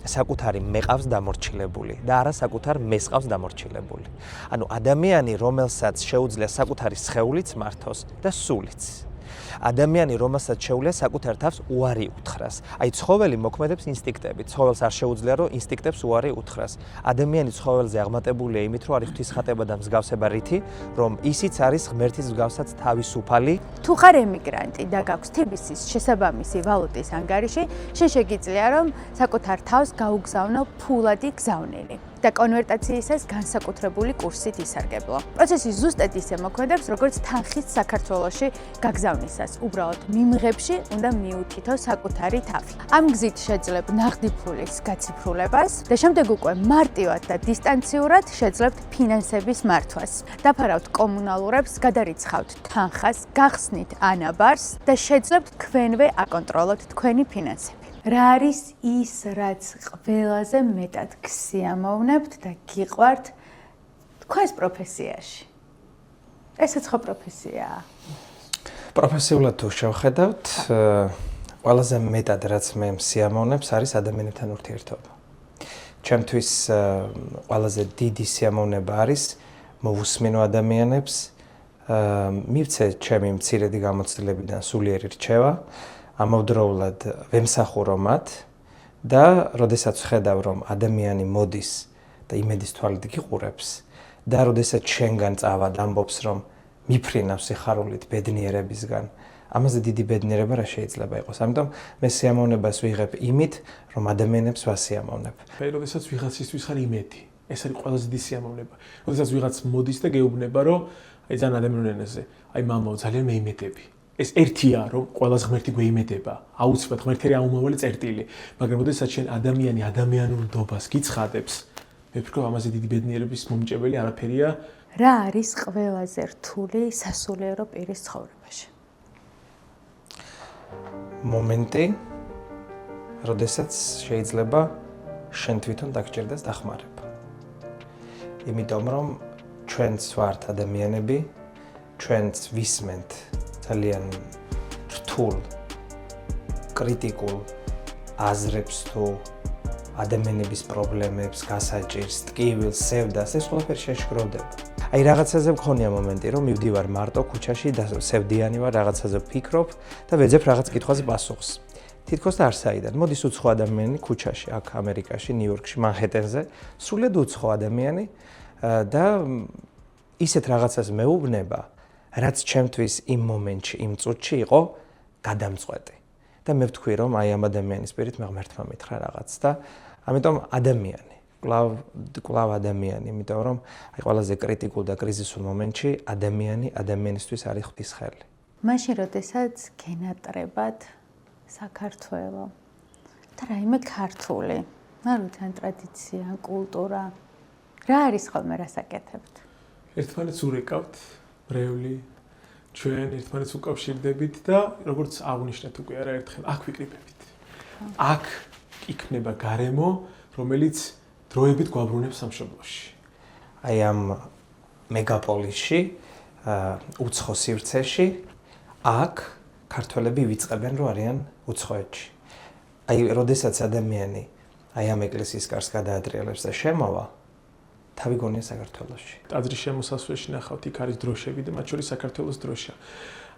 საკუთარი მე ყავს დამორჩილებული და არა საკუთარ მეს ყავს დამორჩილებული. ანუ ადამიანი, რომელსაც შეუძლია საკუთარი სხეულიც მართოს და სულიც. ადამიანი, რომელსაც შეუძლია საკუთარ თავს უარი უთხრას. აი, ცხოველი მოქმედებს ინსტინქტებით. ცხოველს არ შეუძლია, რომ ინსტინქტებს უარი უთხრას. ადამიანი ცხოველზე აღმატებულია იმით, რომ არის ღვთისხატება და მსგავსება რითი, რომ ისიც არის ღმერთის მსგავსად თავისუფალი. თუ ხარ ემიგრანტი და გაქვს თბილისის შესაბამისი ვალუტის ანგარიში, შენ შეგიძლია, რომ საკუთარ თავს გაუგზავნო ფულადი გზავნილი და კონვერტაციისას განსაკუთრებული კურსით ისარგებლო. პროცესი ზუსტად ისე მოქმედებს, როგორც თანხის საქართველოში გაგზავნისას. უბრალოდ მიმღებში უნდა მიუთითო საკუთარი თავი. ამ გზით შეძლებთ ნაღდი ფულის გაციფრულებას და შემდეგ უკვე მარტივად და დისტანციურად შეძლებთ ფინანსების მართვას. დაფარავთ კომუნალურებს, გადარიცხავთ თანხას, გახსნით ანაბარს და შეძლებთ თქვენვე აკონტროლოთ თქვენი ფინანსები. რა არის ის, რაც ყველაზე მეტად გსიამოვნებთ და გიყვართ თქვენს პროფესიაში? ესეც ხო პროფესიაა. პროფესიულად თუ შევხედავთ, ყველაზე მეტად რაც მე მსიამოვნებს არის ადამიანებთან ურთიერთობა. ჩემთვის ყველაზე დიდი სიამოვნება არის მოვუსმინო ადამიანებს, მივცე ჩემი მცირედი გამოცდილებიდან სულიერი რჩევა, ამავდროულად ვემსახურო მათ და როდესაც ვხედავ, რომ ადამიანი მოდის და იმედის თვალით გიყურებს და როდესაც შენგან წავად ამბობს, რომ მიფრინავს სიხარულით ბედნიერებისგან, ამაზე დიდი ბედნიერება რა შეიძლება იყოს. ამიტომ მე სიამოვნებას ვიღებ იმით, რომ ადამიანებს ვასიამოვნებ. აი, როდესაც ვიღაცისთვის ხარ იმედი, ეს არის ყველაზე დიდი სიამოვნება. როდესაც ვიღაც მოდის და გეუბნება, რომ აი ძალიან ადამიანურ ენაზე, აი მამაო, ძალიან მეიმედები. ეს ერთია, რომ ყველას ღმერთი გვეიმედება. აუცილებლად ღმერთი არის აუმავალი წერტილი, მაგრამ როდესაც შენ ადამიანი ადამიანურ ნდობას გიცხადებს, მე ვფიქრობ, ამაზე დიდი ბედნიერების მომჭებელი არაფერია. რა არის ყველაზე რთული სასულიერო პირის ცხოვრებაში? მომენტი, როდესაც შეიძლება შენ თვითონ დაგჭირდეს დახმარება. იმიტომ რომ ჩვენც ვართ ადამიანები, ჩვენც ვისმენთ ძალიან რთულ, კრიტიკულ აზრებს თუ ადამიანების პრობლემებს, გასაჭირს, ტკივილს, სევდას, ეს ყველაფერი შეშგროვდება. აი რაღაცაზე მქონია მომენტი, რომ მივდივარ მარტო ქუჩაში და სევდიანი ვარ, რაღაცაზე ვფიქრობ და ვეძებ რაღაც კითხვაზე პასუხს. თითქოს და არ საიდან. მოდის უცხო ადამიანი ქუჩაში, აქ ამერიკაში, ნიუ-იორკში, მანჰეტენზე, სრულად უცხო ადამიანი და ისეთ რაღაცას მეუბნება, რაც ჩემთვის იმ მომენტში, იმ წუთში იყო გადამწყვეტი. და მე ვთქვი, რომ აი ამ ადამიანის პირით მე ღმერთმა მითხრა რაღაც და ამიტომ ადამიანი, კლავ ადამიანი, იმიტომ რომ აი ყველაზე კრიტიკულ და კრიზისულ მომენტში ადამიანისთვის არის ღვთის ხელი. მაშინ როდესაც გენატრებად საქართველო და რაიმე ქართული, ნარუთან ტრადიცია, კულტურა, რა არის ხოლმე რასაკეთებთ? ერთმანეთს ურეკავთ, მრევლი, ჩვენ ერთმანეთს უკავშირდებით და როგორც აღნიშნეთ უკვე არაერთხელ, აქ ვიკრიბებით. აქ იქნება გარემო, რომელიც დროებით გვაბრუნებს სამშობლოში. აი ამ მეგაპოლისში, უცხო სივრცეში, აქ ქართველები ვიწყებენ, რომ არიან უცხოეთში. აი, როდესაც ადამიანი აი ამ ეკლესიის კარს გადაატრიალებს და შემოვა, თავი გონია საქართველოში. ტაძრის შემოსასვლელში ნახავთ, იქ არის დროშები და მათ შორის საქართველოს დროშა.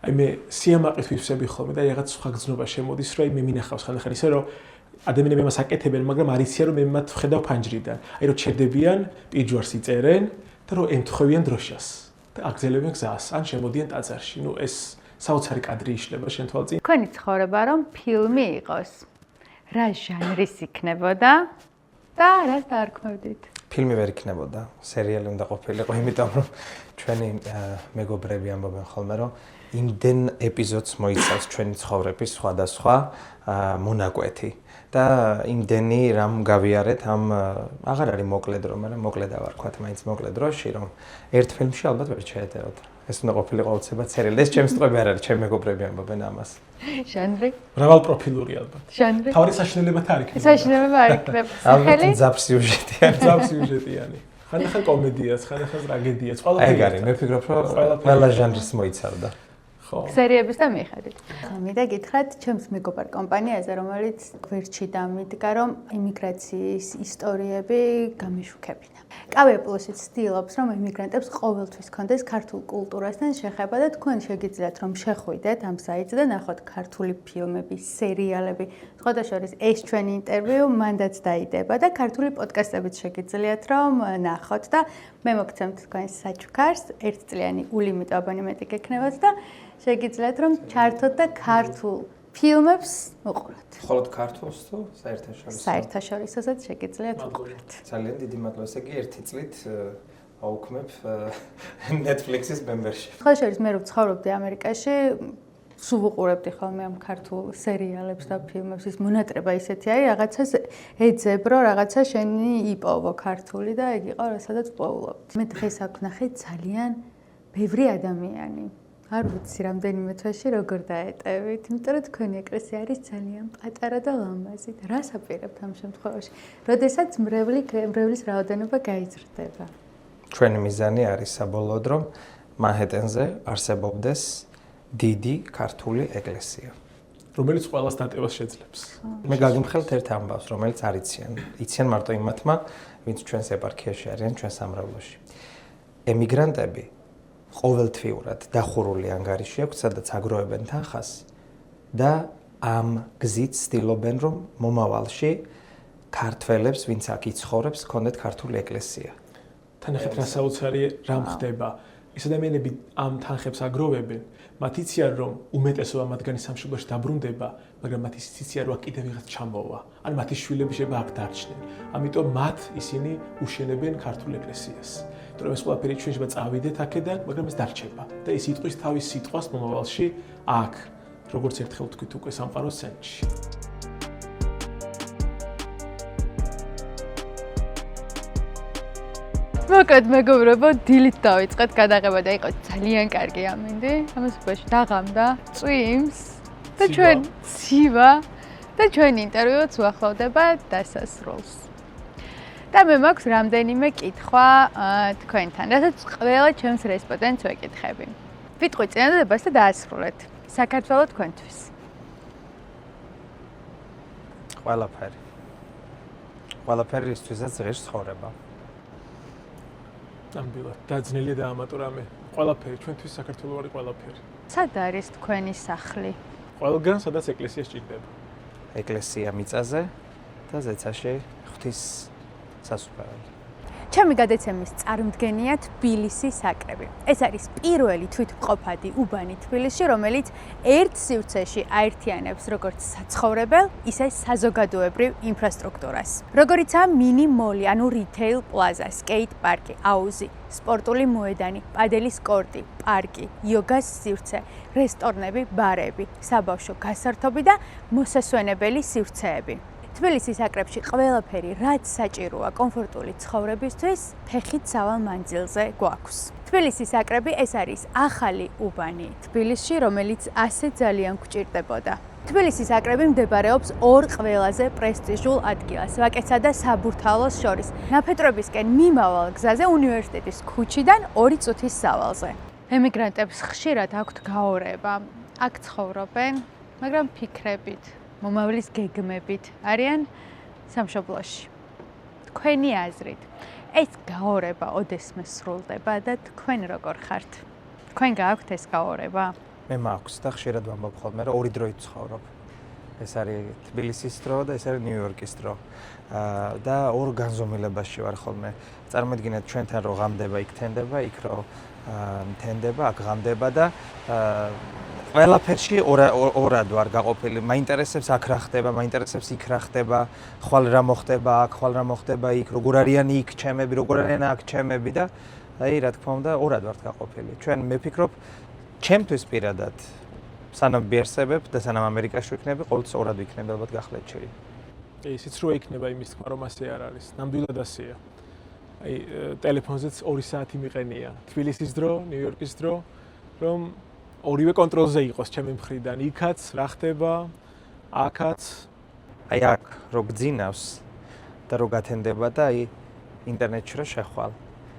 აი მე სიამაყით ვიფსები ხოლმე და რაღაც სხვა გზნობა შემოდის, რომ აი მე მინახავს ხალხი ისე რომ ადამიანები მას აკეთებენ, მაგრამ არ იციან რომ მე მათ ვხედავ ფანჯრიდან. აი რომ ჩერდებიან, პირჯვარს იწერენ და რომ ემთხვევიან დროშას და აგზელებენ გზას, ან შემოდიან ტაძარში. ნუ ეს საოცარი კადრი იშლება შენ თვალწინ. თქვენი ცხოვრება რომ ფილმი იყოს, რა ჟანრის იქნებოდა და რას დაარქმევდით? ფილმი ვერ იქნებოდა, სერიალი უნდა ყოფილიყო, იმიტომ რომ ჩვენი მეგობრები ამბობენ ხოლმე, რომ იმდენ ეპიზოდს მოიცავს ჩვენი ცხოვრების სხვადასხვა მონაკვეთი და იმდენი რამ გავიარეთ, ამ აღარ არის მოკლე დრო, მაგრამ მოკლე დავარქვათ, მაინც მოკლე დროში, რომ ერთ ფილმში ალბათ ვერ შეეტევოთ. ეს უნდა ყოფილიყო უცებად სერიალი. ეს ჩემს ტყუები არ არის, ჩემი მეგობრები ამბობენ ამას. ჟანრი? მრავალპროფილური ალბათ. ჟანრი? თავი საშინელებათა არ იქნება. საშინელება არ იქნება. სახელი? ძაბსიუჟეტიანი. ძაბსიუჟეტიანი. ხანდახან კომედიაც, ხანდახან ტრაგედიაც, ყველაფერი. ეგ არის, მე ვფიქრობ, რომ ყველა ჟანრის მოიცავდა. ხო. სერიების და მიხედვით. მინდა გითხრათ ჩემს მეგობარ კომპანიაზე, რომელიც გვერდში დამიდგა, რომ იმიგრაციის ისტორიები გამიშუქებინა. კავია პლუსიც ცდილობს, რომ იმიგრანტებს ყოველთვის კონდეს ქართულ კულტურასთან შეხება და თქვენ შეგიძლიათ რომ შეხვიდეთ ამ საიტზე და ნახოთ ქართული ფილმები, სერიალები. სხვადასხვა ეს ჩვენი ინტერვიუ მანდაც დაიდება და ქართული პოდკასტებიც შეგიძლიათ რომ ნახოთ და მე მოგცემთ თქვენს საჩუქარს, ერთწლიანი ულიმიტო აბონემენტი გექნებათ და შეგიძლიათ რომ ჩართოთ და ქართულ ფილმებს უყუროთ. მხოლოდ ქართულს თუ საერთაშორისო? საერთაშორისოსაც შეგიძლიათ უყუროთ. ძალიან დიდი მადლობა, ესე იგი ერთი წლით აუქმებ Netflix-ის membership. ხო შორის მე რო ვცხოვრობდი ამერიკაში, სულ ვუყურებდი ხოლმე ამ ქართულ სერიალებს და ფილმებს, ის მონატრება ისეთი არის, რაღაცას ეძებ, რომ რაღაცა შენი იპოვო ქართული და ეგ იყო, რასაც პოულობდი. მე დღეს აქ ვნახე ძალიან ბევრი ადამიანი. არ ვიცი რამდენიმე თვეში როგორ დაეტევით, იმიტომ რომ თქვენი ეკლესია არის ძალიან პატარა და ლამაზი. რას აპირებთ ამ შემთხვევაში? როდესაც მრევლის რაოდენობა გაიზრდება. ჩვენი მიზანი არის საბოლოოდ, რომ მანჰეტენზე არსებობდეს დიდი ქართული ეკლესია, რომელიც ყველას დატევას შეძლებს. მე გაგიმხელთ ერთ ამბავს, რომელიც არ იციან. იციან მარტო იმათმა, ვინც ჩვენს ეპარქიაში არიან, ჩვენ სამრევლოში. ემიგრანტები ყოველთვიურად დახურული ანგარიში აქვს, სადაც აგროვებენ თანხას და ამ გზით ცდილობენ, რომ მომავალში ქართველებს, ვინც აქ იცხოვრებს, ჰქონდეთ ქართული ეკლესია. თანახეთ რა საოცარი რამ ხდება. ეს ადამიანები ამ თანხებს აგროვებენ, მათ იციან, რომ უმეტესობა მათგანი სამშობლოში დაბრუნდება, მაგრამ მათ იციან, რომ აქ კიდევ ვიღაც ჩამოვა, ან მათი შვილები შეიძლება აქ დარჩნენ. ამიტომ მათ ისინი უშენებენ ქართულ ეკლესიას. იმიტომ რომ ეს ყველაფერი ჩვენ შეიძლება წავიდეთ აქედან, მაგრამ ეს დარჩება და ის იტყვის თავის სიტყვას მომავალში აქ, როგორც ერთხელ თქვით უკვე სამყაროს ცენტრში. მოკლედ მეგობრებო, დილით დავიწყეთ გადაღება და იყო ძალიან კარგი ამინდი. ამას უბრალოდ დაღამდა, წვიმს და ჩვენ ცივა და ჩვენი ინტერვიუც უახლოვდება დასასრულს. და მე მაქვს რამდენიმე კითხვა თქვენთან, რასაც ყველა ჩემს რესპონდენტს ვეკითხები. ვიტყვი წინადადებას და დაასრულეთ. საქართველოს თქვენთვის. ყველაფერი. ყველაფერი ისთვისაც ღირს ცხოვრება. ნამდვილად დაძნელია და ამატო რამე. ყველაფერი ჩვენთვის საქართველოს არის ყველაფერი. სად არის თქვენი სახლი? ყველგან სადაც ეკლესია სჭირდება. ეკლესია მიწაზე და ზეცაში ღვთის სასუფეველი. ჩემი გადაცემის წარმოდგენია თბილისის საკრები. ეს არის პირველი თვითმყოფადი უბანი თბილისში, რომელიც ერთ სივრცეში აერთიანებს როგორც საცხოვრებელ, ისე საზოგადოებრივ ინფრასტრუქტურას. როგორიცაა mini mall, ანუ retail plaza, skate park, აუზი, სპორტული მოედანი, პადელის კორტი, პარკი, იოგას სივრცე, რესტორნები, ბარები, საბავშვო გასართობი და მოსასვენებელი სივრცეები. თბილისის საკრებში ყველაფერი, რაც საჭიროა კომფორტული ცხოვრებისთვის, ფეხით სავალ მანძილზე გვაქვს. თბილისის საკრები ეს არის ახალი უბანი თბილისში, რომელიც ასე ძალიან გვჭირდებოდა. თბილისის საკრები მდებარეობს ორ ყველაზე პრესტიჟულ ადგილას, ვაკეცსა და საბურთალოს შორის. ნაფეტროებისკენ მიმავალ გზაზე უნივერსიტეტის ქუჩიდან 2 წუთის სავალზე. ემიგრანტებს ხშირად აქვთ გაორება. აქ ცხოვრობენ, მაგრამ ფიქრებით მომავლის გეგმებით არიან სამშობლოში. თქვენი აზრით, ეს გაორება ოდესმე სრულდება და თქვენ როგორ ხართ? თქვენ გააქვთ ეს გაორება? მე მაქვს და ხშირად ვამბობ ხოლმე, რომ ორი დროით ცხოვრობ. ეს არის თბილისის დრო და ეს არის ნიუ-იორკის დრო. და ორ განზომილებაში ვარ ხოლმე. წარმოიდგინეთ ჩვენთან რო ღამდება, იქ თენდება, იქ რო თენდება, აქ ღამდება და ყველაფერში ორად ვარ გაყოფილი. მაინტერესებს აქ რა ხდება, მაინტერესებს იქ რა ხდება, ხვალ რა მოხდება აქ, ხვალ რა მოხდება იქ, როგორ არიან იქ ჩემები, როგორ არიან აქ ჩემები და აი რა თქმა უნდა, ორად ვართ გაყოფილი. ჩვენ მე ვფიქრობ, ჩემთვის პირადად სანამ ვიარსებებ და სანამ ამერიკაში ვიქნები, ყოველთვის ორად ვიქნები ალბათ გახლეთ შეიძლება. ისიც რო იქნება იმის თქმა, რომ ასე არ არის. ნამდვილად ასეა. აი ტელეფონზეც 2 საათი მიყენია. თბილისის დრო, ნიუ-იორკის დრო, რომ ორივე კონტროლზე იყოს ჩემი მხრიდან. იქაც რა ხდება, აქაც. აი აქ რო გძინავს და რო გათენდება და აი ინტერნეტში რო შეხვალ.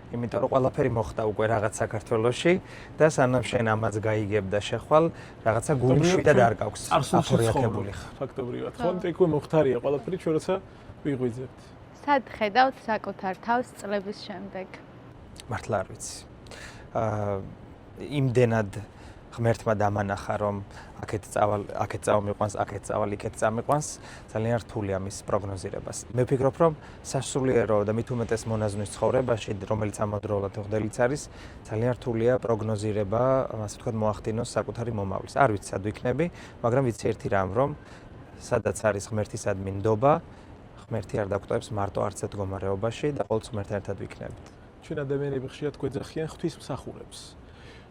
იმიტომ რომ ყველაფერი მოხდა უკვე რაღაც საქართველოში და სანამ შენ ამაც გაიგებ და შეხვალ, რაღაცა გულში და არ გაქვს აფორიათებული. ფაქტობრივად, ხო? იქ მოხდარია ყველაფერი ჩვენ როცა ვიღვიძებთ. სად ხედავთ საკუთარ თავს წლების შემდეგ? მართლა არ ვიცი. იმდენად ღმერთმა დამანახა, რომ აქეთ წავმიყვანს, აქეთ წავალ, იქეთ წამიყვანს, ძალიან რთულია მის პროგნოზირებას. მე ვფიქრობ, რომ სასულიერო და მით უმეტეს მონაზვნის ცხოვრებაში, რომელიც ამავდროულად მღვდელიც არის, ძალიან რთულია პროგნოზირება, ასე ვთქვათ, მოახდინოს საკუთარი მომავლის. არ ვიცი სად ვიქნები, მაგრამ ვიცი ერთი რამ, რომ სადაც არის ღმერთისადმი ნდობა, ღმერთი არ დაგვტოვებს მარტო არც ერთ მდგომარეობაში და ყოველთვის ღმერთთან ერთად ვიქნებით. ჩვენ ადამიანები ხშირად გვეძახიან ღვთისმსახურებს.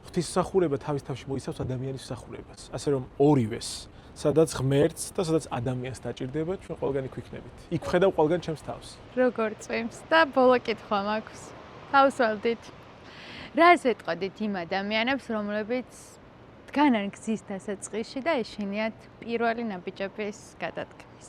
ღვთისმსახურება თავის თავში მოიცავს ადამიანის მსახურებას. ასე რომ ორივეს, სადაც ღმერთს და სადაც ადამიანს დაჭირდება, ჩვენ ყველგან იქ ვიქნებით. იქ ვხედავ ყველგან ჩემს თავს. როგორ წვიმს და ბოლო კითხვა მაქვს. თავს ვალდით. რას ეტყოდით იმ ადამიანებს, რომლებიც დგანან გზის დასაწყისში და ეშინიათ პირველი ნაბიჯების გადადგმის?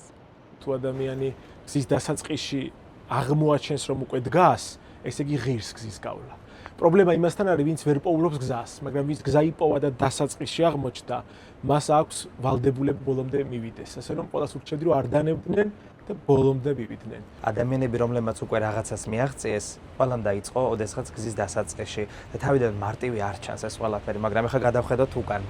თუ ადამიანი გზის დასაწყისში აღმოაჩენს, რომ უკვე დგას, ესე იგი ღირს გზის გავლა. პრობლემა იმასთან არის, ვინც ვერ პოულობს გზას, მაგრამ ვინც გზა იპოვა და დასაწყისში აღმოჩნდა, მას აქვს ვალდებულება ბოლომდე მივიდეს. ასე რომ ყველას ურჩევდი, რომ არ დანებდნენ და ბოლომდე მივიდნენ. ადამიანები, რომლებმაც უკვე რაღაცას მიაღწიეს, ყველამ დაიწყო ოდესღაც გზის დასაწყისში და თავიდან მარტივი არ ჩანს ეს ყველაფერი, მაგრამ ეხლა გადავხედოთ უკან.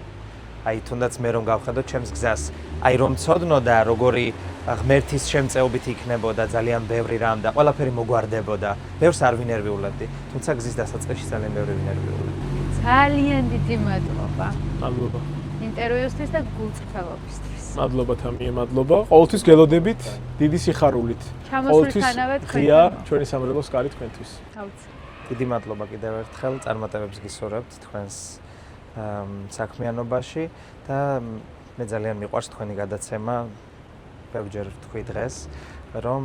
აი თუნდაც მე რომ გავხედოთ ჩემს გზას, აი რომ ცოდნო და როგორი ღმერთის შემწეობით იქნებოდა ძალიან ბევრი რამ და ყველაფერი მოგვარდებოდა. ბევრს არ ვინერვიულებდი, თუმცა გზის დასაწყისში ძალიან ბევრი ვინერვიულებდი. ძალიან დიდი მადლობა. მადლობა. ინტერვიუსთვის და გულწრფელობისთვის. მადლობა თამიე, მადლობა. ყოველთვის გელოდებით დიდი სიხარულით. ჩამოსვლითანავე ღია ჩვენი სამრევლოს კარი თქვენთვის. აუცილებლად. დიდი მადლობა კიდევ ერთხელ, წარმატებებს გისურვებთ თქვენს საქმიანობაში და მე ძალიან მიყვარს თქვენი გადაცემა. ბევრჯერ თქვი დღეს, რომ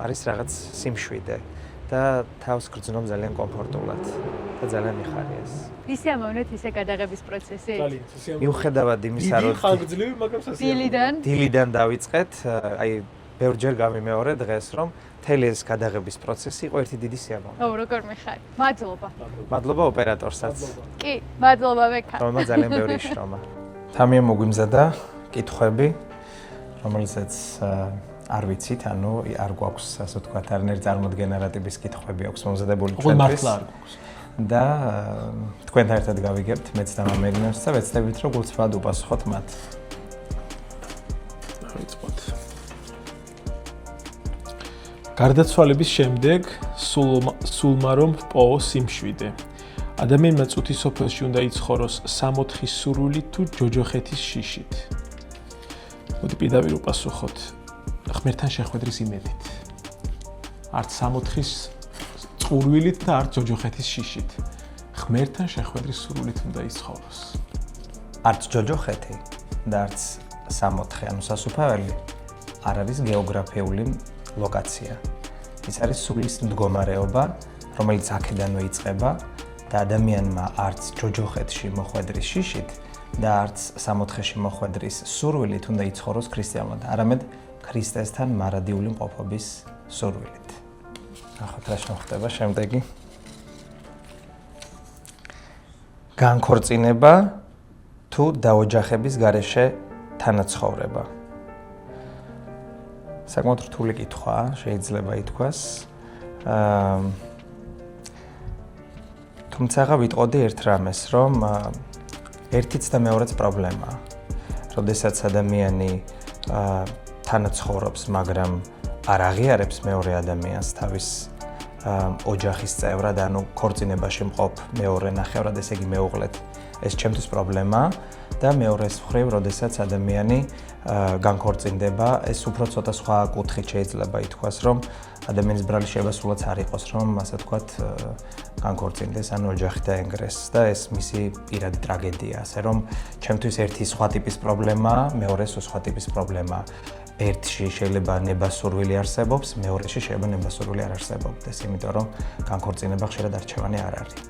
არის რაღაც სიმშვიდე და თავს გრძნობ ძალიან კომფორტულად და ძალიან მიხარია ეს. ისი ამოვნეთ ისე გადაღების პროცესი? ძალიან. მიუხედავად იმისა, რომ ხანგრძლივი, მაგრამ სასიამოვნო. დილიდან დავიწყეთ, აი ბევრჯერ გამიმეორე დღეს, რომ მთელი ეს გადაღების პროცესი იყო ერთი დიდი სიამოვნო. ო, როგორ მიხარ? მადლობა. მადლობა ოპერატორსაც. კი, მადლობა ვექა. რომელმაც ძალიან ბევრი შრომა. თამიე მოგვიმზადა კითხვები, რომელზეც არ ვიცით, ანუ არ გვაქვს, ასე ვთქვათ, არანაირი წარმოდგენა რა ტიპის კითხვები აქვს მომზადებული ჩვენთვის. მართლა არ გვაქვს. და თქვენთან ერთად გავიგებთ მეც და მამერინებს და ვეცდებით, რომ გულწრფელად უპასუხოთ მათ. დავიწყოთ. გარდაცვალების შემდეგ სულმა რომ პოოს სიმშვიდე. ადამიანმა წუთის სოფელში უნდა იცხოვროს 64 სურვილით თუ ჯოჯოხეთის შიშით. მოდი პირდაპირ უპასუხოთ. ღმერთთან შეხვედრის იმედით. არც 64 წყურვილით და არც ჯოჯოხეთის შიშით. ღმერთთან შეხვედრის სურვილით უნდა იცხოვროს. არც ჯოჯოხეთი და არც 64, ანუ სასუფეველი არ არის გეოგრაფიული ლოკაცია. ის არის სულის მდგომარეობა, რომელიც აქედანვე იწყება და ადამიანმა არც ჯოჯოხეთში მოხვედრის შიშით და არც 64-ში მოხვედრის სურვილით უნდა იცხოვროს ქრისტიანულად, არამედ ქრისტესთან მარადიული მყოფობის სურვილით. ნახოთ რა შეხვდება შემდეგი. განქორწინება თუ დაოჯახების გარეშე თანაცხოვრება. საკმაოდ რთული კითხვაა, შეიძლება ითქვას. თუმცა ვიტყოდი ერთ რამეს, რომ ერთიც და მეორეც პრობლემაა. როდესაც ადამიანი თანაცხოვრობს, მაგრამ არ აღიარებს მეორე ადამიანს თავის ოჯახის წევრად, ანუ ქორწინებაში მყოფ მეორე ნახევრად, ესე იგი მეუღლეთ, ეს ჩემთვის პრობლემაა და მეორეს მხრივ, როდესაც ადამიანი განქორწინდება, ეს უფრო ცოტა სხვა კუთხით შეიძლება ითქვას, რომ ადამიანის ბრალი შეიძლება სულაც არ იყოს, რომ ასე ვთქვათ, განქორწინდეს, ანუ ოჯახი დაენგრეს და ეს მისი პირადი ტრაგედია, ასე რომ ჩემთვის ერთი სხვა ტიპის პრობლემაა, მეორე სხვა ტიპის პრობლემაა. ერთში შეიძლება ნებასურვილი არსებობს, მეორეში შეიძლება ნებასურვილი არ არსებობდეს, იმიტომ რომ განქორწინება ხშირად არჩევანი არ არის.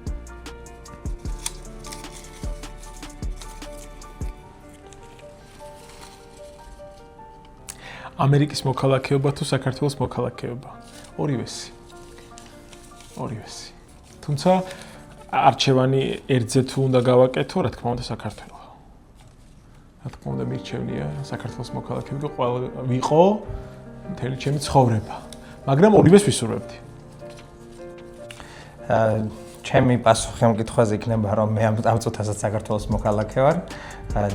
ამერიკის მოქალაქეობა თუ საქართველოს მოქალაქეობა? ორივესი. თუმცა არჩევანი ერთზე თუ უნდა გავაკეთო, რა თქმა უნდა საქართველო. რა თქმა უნდა მირჩევნია საქართველოს მოქალაქეობა ვიყო მთელი ჩემი ცხოვრება. მაგრამ ორივეს ვისურვებდი. ჩემი პასუხი ამ კითხვაზე იქნება, რომ მე ამ წუთასაც საქართველოს მოქალაქე ვარ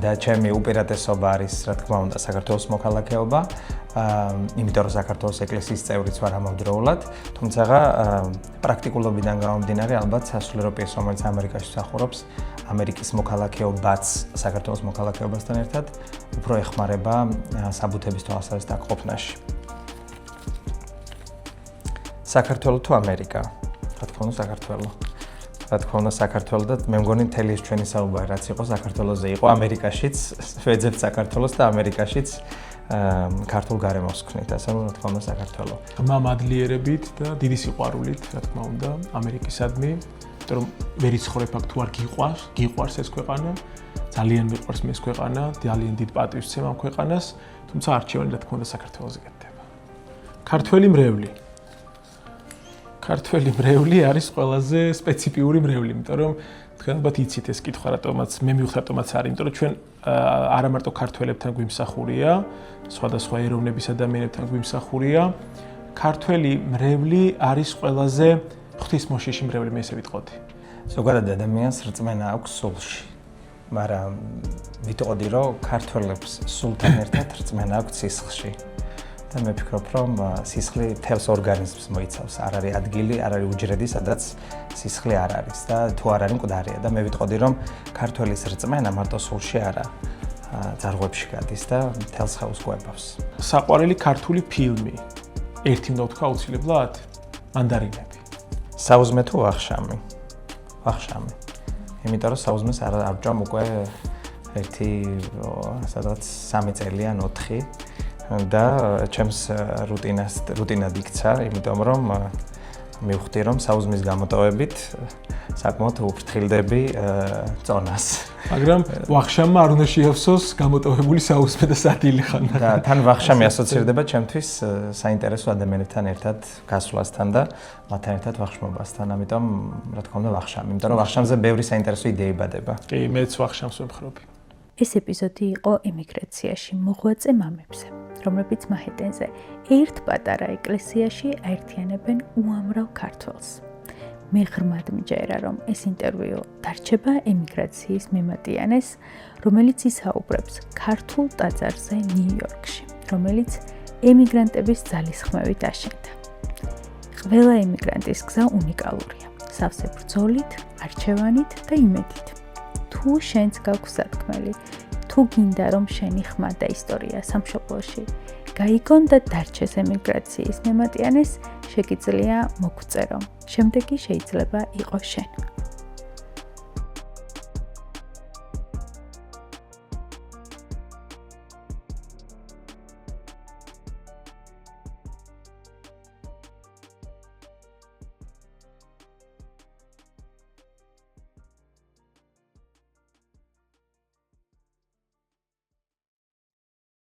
და ჩემი უპირატესობა არის, რა თქმა უნდა, საქართველოს მოქალაქეობა. იმიტომ რომ საქართველოს ეკლესიის წევრიც ვარ ამავდროულად, თუმცა პრაქტიკულობიდან გამომდინარე, ალბათ სასულიერო პირს, რომელიც ამერიკაში მსახურობს, ამერიკის მოქალაქეობაც საქართველოს მოქალაქეობასთან ერთად უფრო ეხმარება საბუთების თვალსაზრისით ყოფნაში. საქართველო თუ ამერიკა? რა თქმა უნდა, საქართველო. რა თქმა უნდა, საქართველო და მე მგონი მთელი ეს ჩვენი საუბარი რაც იყო საქართველოზე იყო, ამერიკაშიც ვეძებთ საქართველოს და ამერიკაშიც ქართულ გარემოს ვქნით, ასე რომ რა თქმა უნდა საქართველო. ღრმა მადლიერებით და დიდი სიყვარულით, რა თქმა უნდა, ამერიკისადმი, იმიტომ რომ ვერ იცხოვრებ აქ თუ არ გიყვარს ეს ქვეყანა, ძალიან მიყვარს მე ეს ქვეყანა, ძალიან დიდ პატივს ვცემ ამ ქვეყანას, თუმცა არჩევანი რა თქმა უნდა საქართველოზე გეთდება. ქართველი მრევლი არის ყველაზე სპეციფიური მრევლი, იმიტომ რომ თქვენ ალბათ იცით ეს კითხვა რატომაც მე მივხვდი რატომაც არის, იმიტომ რომ ჩვენ არა მარტო ქართველებთან გვიმსახურია, სხვადასხვა ეროვნების ადამიანებთან გვიმსახურია. ქართველი მრევლი არის ყველაზე ღვთისმოშიში მრევლი, მე ესე ვიტყოდი. ზოგადად ადამიანს რწმენა აქვს სულში, მაგრამ ვიტყოდი რომ ქართველებს სულთან ერთად რწმენა აქვს სისხლში. და მე ვფიქრობ, რომ სისხლი თელს ორგანიზმს მოიცავს, არ არის ადგილი, არ არის უჯრედი, სადაც სისხლი არ არის და თუ არ არის მკვდარია და მე ვიტყოდი, რომ ქართველის რწმენა მარტო სულში არა, ძარღვებში გადის და თელს ხელს გვებავს. საყვარელი ქართული ფილმი. ერთი უნდა ვთქვა აუცილებლად, მანდარინები. საუზმე თუ ვახშამი? ვახშამი. იმიტომ რომ საუზმეს არ ვჭამ უკვე ერთი სადღაც 3 წელი ან 4 და ჩემს რუტინად იქცა, იმიტომ რომ მივხვდი, რომ საუზმის გამოტოვებით საკმაოდ უფრთხილდები წონას. მაგრამ ვახშამმა არ უნდა შეავსოს გამოტოვებული საუზმე და სადილე ხანა. და თან ვახშამი ასოცირდება ჩემთვის საინტერესო ადამიანებთან ერთად გასვლასთან და მათთან ერთად ვახშმობასთან. ამიტომ რა თქმა უნდა ვახშამი, იმიტომ რომ ვახშამზე ბევრი საინტერესო იდეა იბადება. კი, მეც ვახშამს ვემხრობი. ეს ეპიზოდი იყო ემიგრაციაში მოღვაწე მამებზე, რომლებიც მანჰეტენზე ერთ პატარა ეკლესიაში აერთიანებენ უამრავ ქართველს. მე ღრმად მჯერა, რომ ეს ინტერვიუ დარჩება ემიგრაციის მემატიანეს, რომელიც ისაუბრებს ქართულ ტაძარზე ნიუ-იორკში, რომელიც ემიგრანტების ძალისხმევით აშენდა. ყველა ემიგრანტის გზა უნიკალურია, სავსე ბრძოლით, არჩევანით და იმედით. თუ შენც გაქვს სათქმელი, თუ გინდა რომ შენი ხმა და ისტორია სამშობლოში გაიგონ და დარჩეს ემიგრაციის მემატიანეს, შეგიძლია მოგვწერო. შემდეგი შეიძლება იყოს შენ.